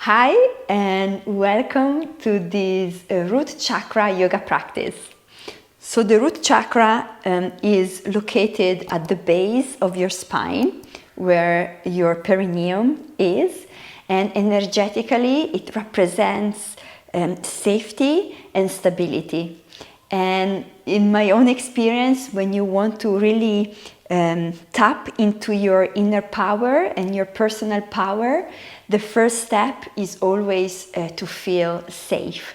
Hi and welcome to this root chakra yoga practice. So the root chakra is located at the base of your spine where your perineum is, and energetically it represents safety and stability. And in my own experience, when you want to really tap into your inner power and your personal power, the first step is always to feel safe.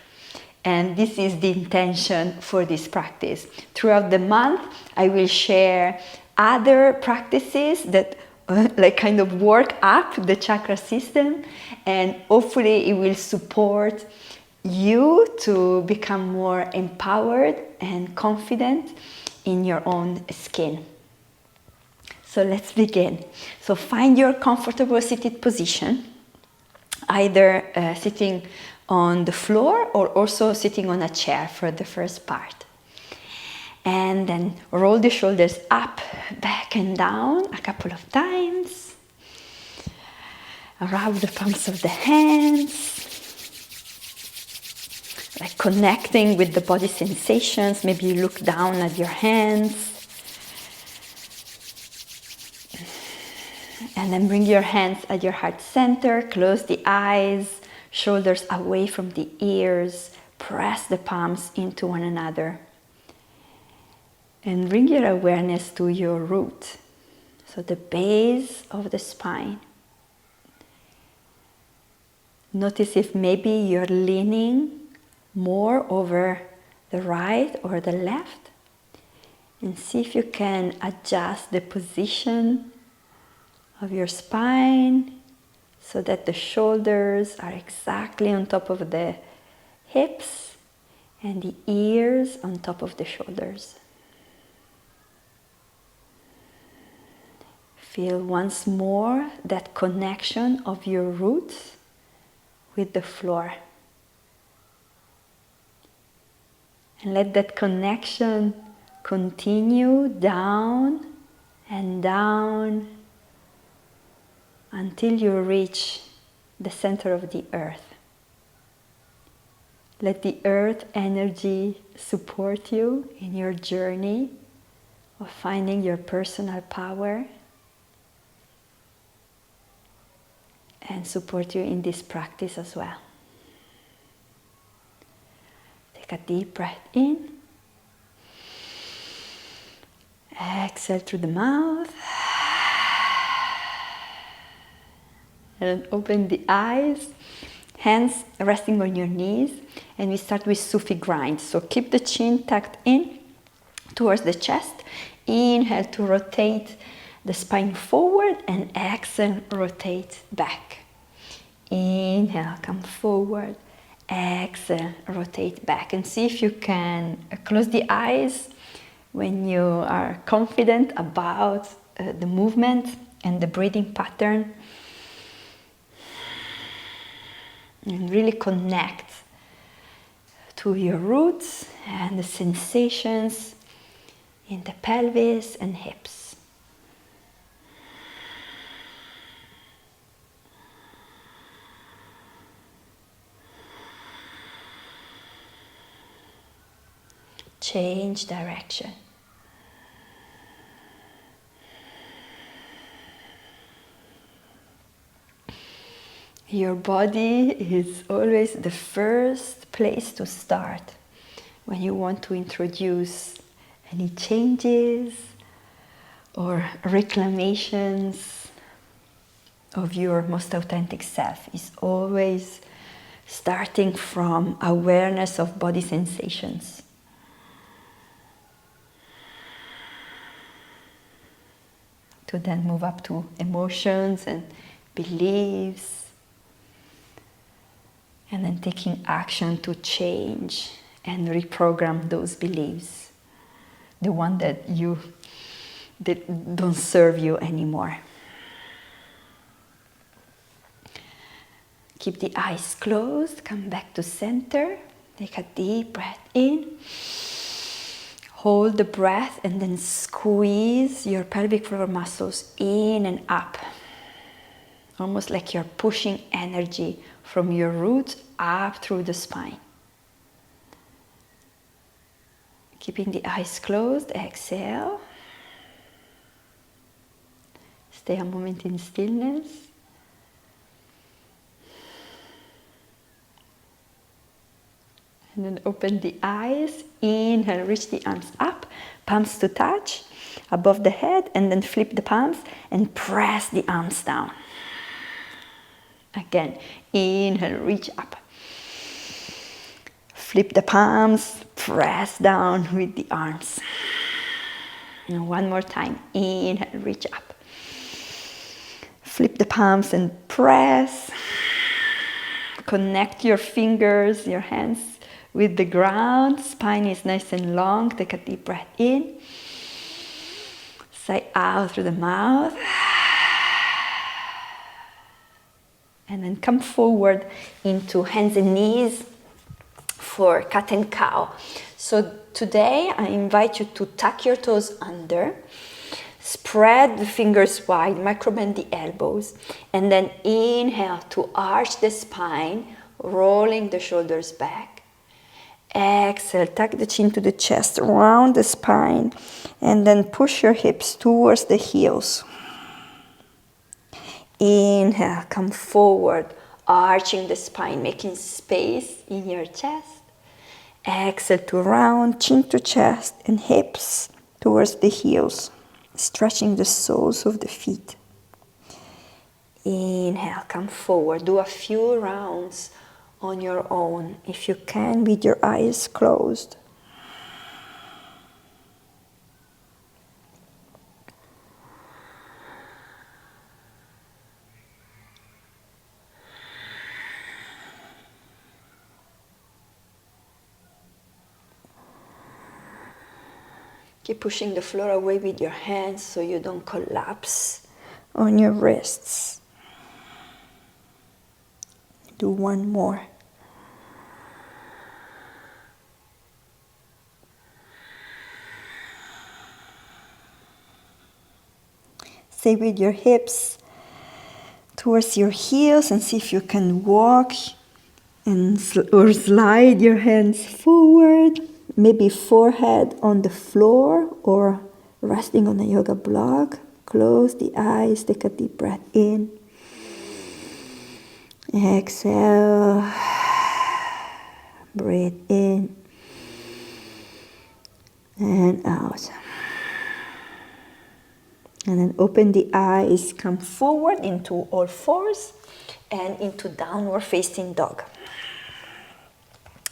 And this is the intention for this practice. Throughout the month, I will share other practices that kind of work up the chakra system, and hopefully it will support you to become more empowered and confident in your own skin. So let's begin. So find your comfortable seated position, either sitting on the floor or also sitting on a chair for the first part. And then roll the shoulders up, back and down a couple of times. Rub the palms of the hands, like connecting with the body sensations. Maybe you look down at your hands. And then bring your hands at your heart center, close the eyes, shoulders away from the ears, press the palms into one another. And bring your awareness to your root, so the base of the spine. Notice if maybe you're leaning more over the right or the left, and see if you can adjust the position of your spine so that the shoulders are exactly on top of the hips and the ears on top of the shoulders. Feel once more that connection of your roots with the floor. And let that connection continue down and down until you reach the center of the earth. Let the earth energy support you in your journey of finding your personal power and support you in this practice as well. Take a deep breath in. Exhale through the mouth. And open the eyes, hands resting on your knees, and we start with Sufi grind. So keep the chin tucked in towards the chest. Inhale to rotate the spine forward, and exhale, rotate back. Inhale, come forward. Exhale, rotate back. And see if you can close the eyes when you are confident about the movement and the breathing pattern. And really connect to your roots and the sensations in the pelvis and hips. Change direction. Your body is always the first place to start when you want to introduce any changes or reclamations of your most authentic self. Is always starting from awareness of body sensations. To then move up to emotions and beliefs. And then taking action to change and reprogram those beliefs, the one that don't serve you anymore. Keep the eyes closed, come back to center, take a deep breath in, hold the breath, and then squeeze your pelvic floor muscles in and up, almost like you're pushing energy from your roots up through the spine. Keeping the eyes closed, exhale. Stay a moment in stillness. And then open the eyes. Inhale, reach the arms up, palms to touch above the head, and then flip the palms and press the arms down. Again, inhale, reach up. Flip the palms, press down with the arms. And one more time, inhale, reach up. Flip the palms and press. Connect your fingers, your hands with the ground. Spine is nice and long. Take a deep breath in. Sigh out through the mouth. And then come forward into hands and knees for cat and cow. So today I invite you to tuck your toes under. Spread the fingers wide, microbend the elbows, and then inhale to arch the spine, rolling the shoulders back. Exhale, tuck the chin to the chest, round the spine, and then push your hips towards the heels. Inhale, come forward, arching the spine, making space in your chest. Exhale to round, chin to chest, and hips towards the heels. Stretching the soles of the feet. Inhale, come forward. Do a few rounds on your own, if you can, with your eyes closed. Keep pushing the floor away with your hands so you don't collapse on your wrists. Do one more. Stay with your hips towards your heels and see if you can walk or slide your hands forward. Maybe forehead on the floor or resting on a yoga block. Close the eyes, take a deep breath in. Exhale. Breathe in and out. And then open the eyes, come forward into all fours and into downward facing dog.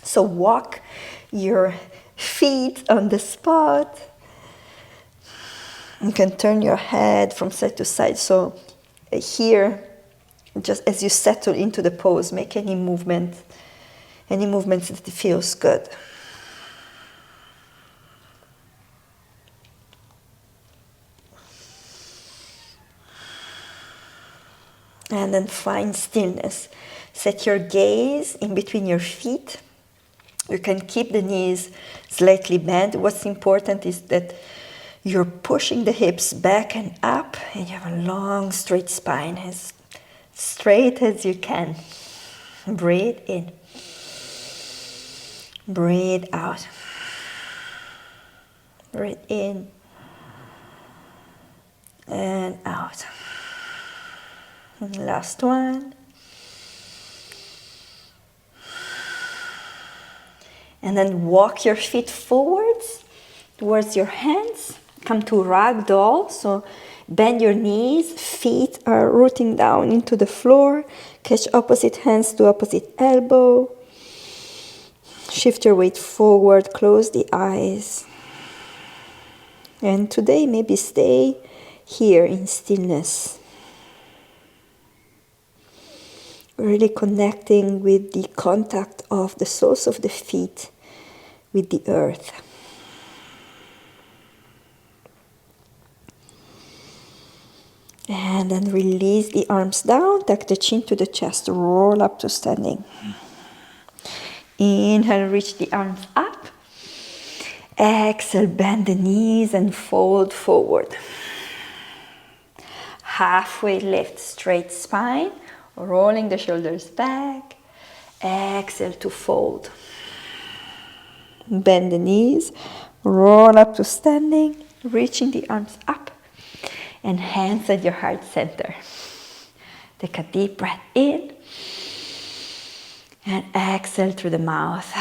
So walk your feet on the spot. You can turn your head from side to side. So here, just as you settle into the pose, make any movements that feels good. And then find stillness. Set your gaze in between your feet. You can keep the knees slightly bent. What's important is that you're pushing the hips back and up, and you have a long, straight spine, as straight as you can. Breathe in. Breathe out. Breathe in and out. And last one. And then walk your feet forwards towards your hands. Come to ragdoll. So bend your knees. Feet are rooting down into the floor. Catch opposite hands to opposite elbow. Shift your weight forward. Close the eyes. And today maybe stay here in stillness. Really connecting with the contact of the soles of the feet with the earth. And then release the arms down, tuck the chin to the chest, roll up to standing. Inhale, reach the arms up. Exhale, bend the knees and fold forward. Halfway lift, straight spine. rolling the shoulders back. Exhale to fold. Bend the knees, roll up to standing, reaching the arms up, and hands at your heart center. Take a deep breath in, and exhale through the mouth.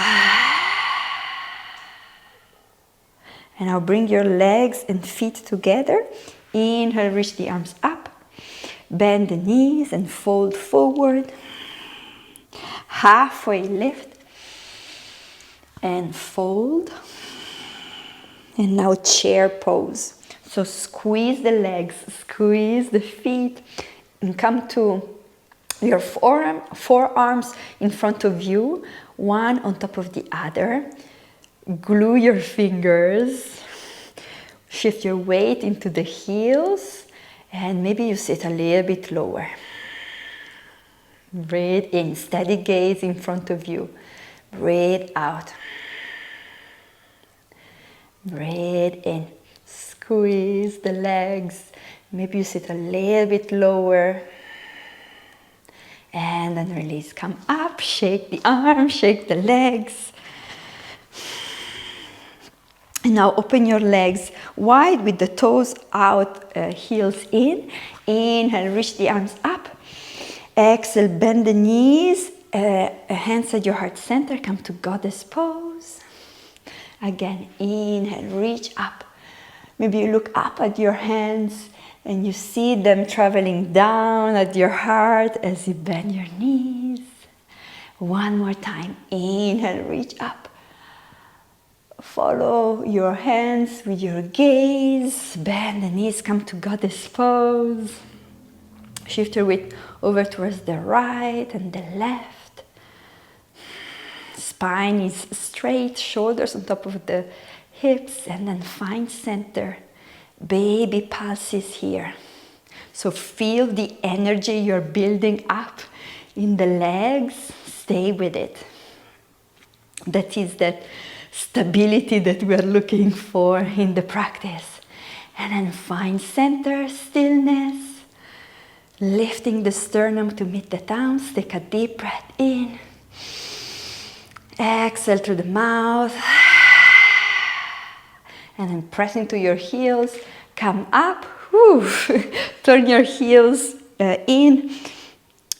And now bring your legs and feet together. Inhale, reach the arms up. Bend the knees and fold forward. Halfway lift. And fold. And now chair pose. So squeeze the legs, squeeze the feet, and come to your forearms in front of you, one on top of the other. Glue your fingers, shift your weight into the heels, and maybe you sit a little bit lower. Breathe in, steady gaze in front of you. Breathe out. Breathe in, squeeze the legs. Maybe you sit a little bit lower. And then release, come up, shake the arms, shake the legs. And now open your legs wide with the toes out, heels in. Inhale, reach the arms up. Exhale, bend the knees, hands at your heart center, come to goddess pose. Again, inhale, reach up. Maybe you look up at your hands and you see them traveling down at your heart as you bend your knees. One more time, inhale, reach up. Follow your hands with your gaze. Bend the knees, come to goddess pose. Shift your weight over towards the right and the left. Spine is straight, shoulders on top of the hips, and then find center. Baby pulses here. So feel the energy you're building up in the legs. Stay with it. That is that stability that we are looking for in the practice. And then find center, stillness. Lifting the sternum to meet the thumbs. Take a deep breath in. Exhale through the mouth. And then press into your heels. Come up. Whew. Turn your heels in.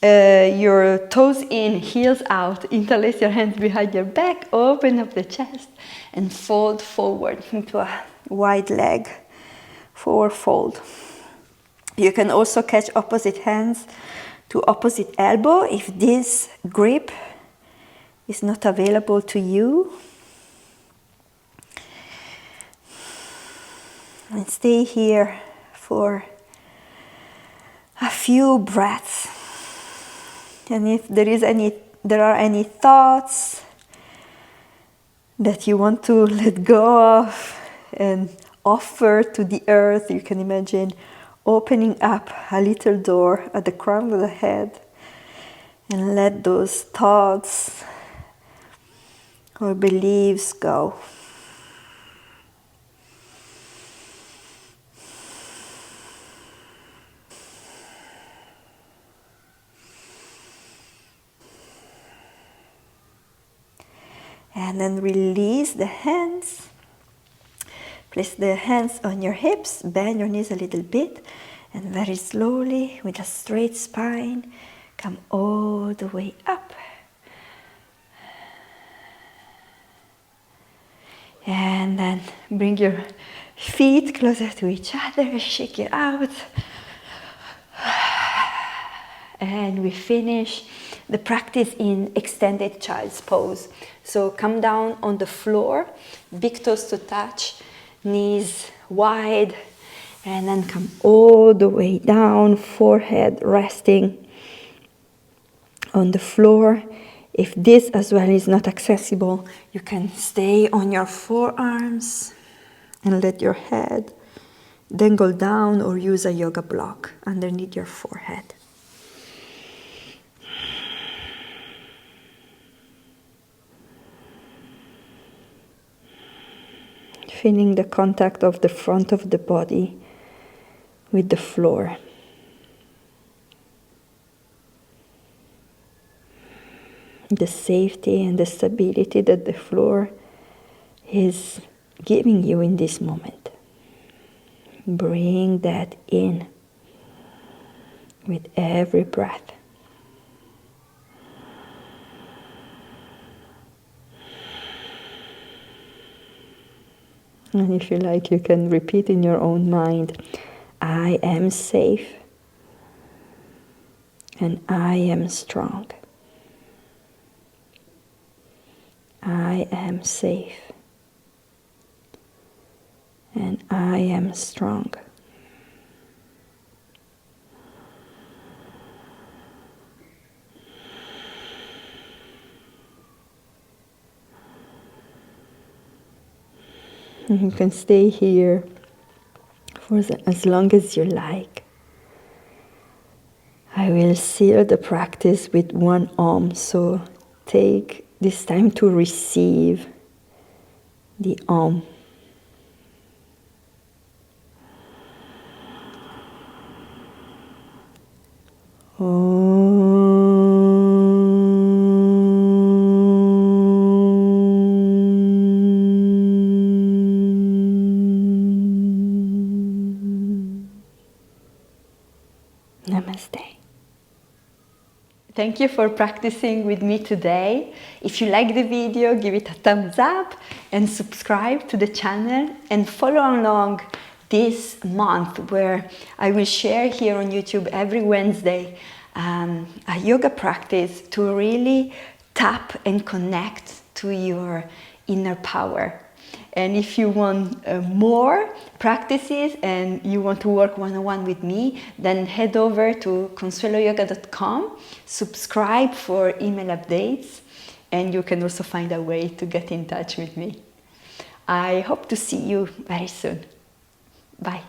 Your toes in, heels out. Interlace your hands behind your back. Open up the chest. And fold forward into a wide leg. Forward fold. You can also catch opposite hands to opposite elbow if this grip is not available to you. And stay here for a few breaths. And if there are any thoughts that you want to let go of and offer to the earth, you can imagine opening up a little door at the crown of the head and let those thoughts or beliefs go. And then release the hands. Place the hands on your hips, bend your knees a little bit, and very slowly, with a straight spine, come all the way up. And then bring your feet closer to each other, shake it out. And we finish the practice in extended child's pose. So come down on the floor, big toes to touch, knees wide, and then come all the way down, forehead resting on the floor. If this as well is not accessible, you can stay on your forearms and let your head dangle down or use a yoga block underneath your forehead. Feeling the contact of the front of the body with the floor. the safety and the stability that the floor is giving you in this moment. Bring that in with every breath. And if you like, you can repeat in your own mind, I am safe and I am strong. I am safe and I am strong. And you can stay here for as long as you like. I will seal the practice with one Om, so take this time to receive the Om. Namaste. Thank you for practicing with me today. If you like the video, give it a thumbs up and subscribe to the channel and follow along this month where I will share here on YouTube every Wednesday a yoga practice to really tap and connect to your inner power. And if you want more practices and you want to work one-on-one with me, then head over to consueloyoga.com, subscribe for email updates, and you can also find a way to get in touch with me. I hope to see you very soon. Bye.